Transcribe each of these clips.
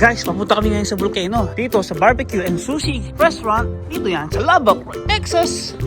Guys, papunta kami ngayon sa volcano. Dito sa Barbecue and Sushi Restaurant. Dito yan sa Lubbock, Texas.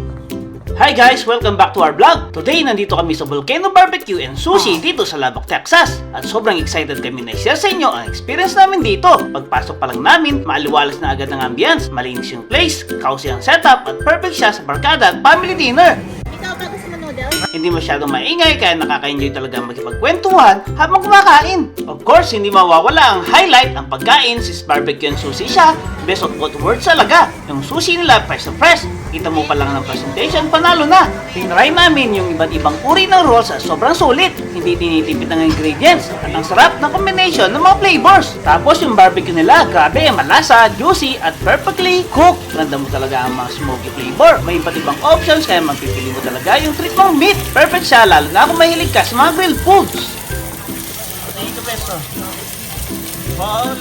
Hi guys! Welcome back to our vlog. Today, nandito kami sa Volcano Barbecue and Sushi dito sa Lubbock, Texas. At sobrang excited kami na i-share sa inyo ang experience namin dito. Pagpasok pa lang namin, maaliwalas na agad ang ambience, malinis yung place, cozy ang setup, at perfect siya sa barkada at family dinner. Ikaw ba gusto mo noodles? Hindi masyadong maingay kaya nakaka-enjoy talaga makipagkwentuhan habang kumakain. Of course, hindi mawawala ang highlight, ang pagkain, sis barbecue and sushi siya. Best of both worlds talaga. Yung sushi nila fresh na fresh. Kita mo pa lang ng presentation, panalo na. Tinry namin yung iba't ibang uri ng rolls at sobrang sulit. Hindi tinitipid ng ingredients. At ang sarap na combination ng mga flavors. Tapos yung barbecue nila, grabe, malasa, juicy at perfectly cooked. Ganda mo talaga ang mga smoky flavor. May iba't ibang options kaya mapipili mo talaga yung treat mong meat. Perfect siya, lalo na kung mahilig ka sa mga grilled foods. Thank you, peso. Wow,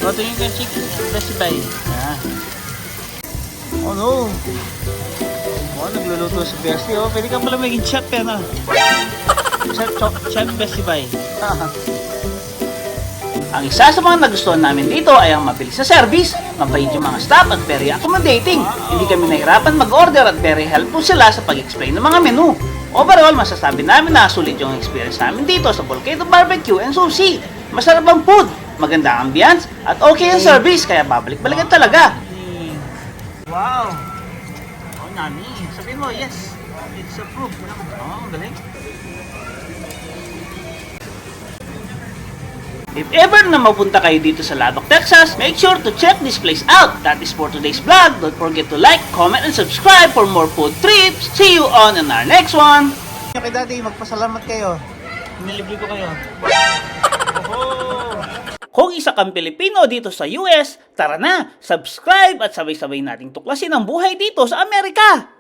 so, ito yung chicken recipe. Oh no! Oh, nagluluto si Bessie. Oh, pwede ka pala maging chef yan ah. Chef recipe. Ang isa sa mga nagustuhan namin dito ay ang mabilis na service, mabait yung mga staff at very accommodating. Hindi kami nahirapan mag-order at very helpful sila sa pag-explain ng mga menu. Overall, masasabi namin na sulit yung experience namin dito sa Volcano Barbecue and Sushi. Masarap ang food, maganda ang ambience, at okay ang service, kaya babalik-balikan talaga. Wow! Oh, nani. Sabihin mo, yes. It's approved. Oh, galing. If ever na mapunta kayo dito sa Lubbock, Texas, make sure to check this place out. That is for today's vlog. Don't forget to like, comment, and subscribe for more food trips. See you on our next one. Okay, Daddy, magpasalamat kayo. Nilibre ko kayo. Kung isa kang Pilipino dito sa US, tara na, subscribe at sabay-sabay nating tuklasin ang buhay dito sa Amerika.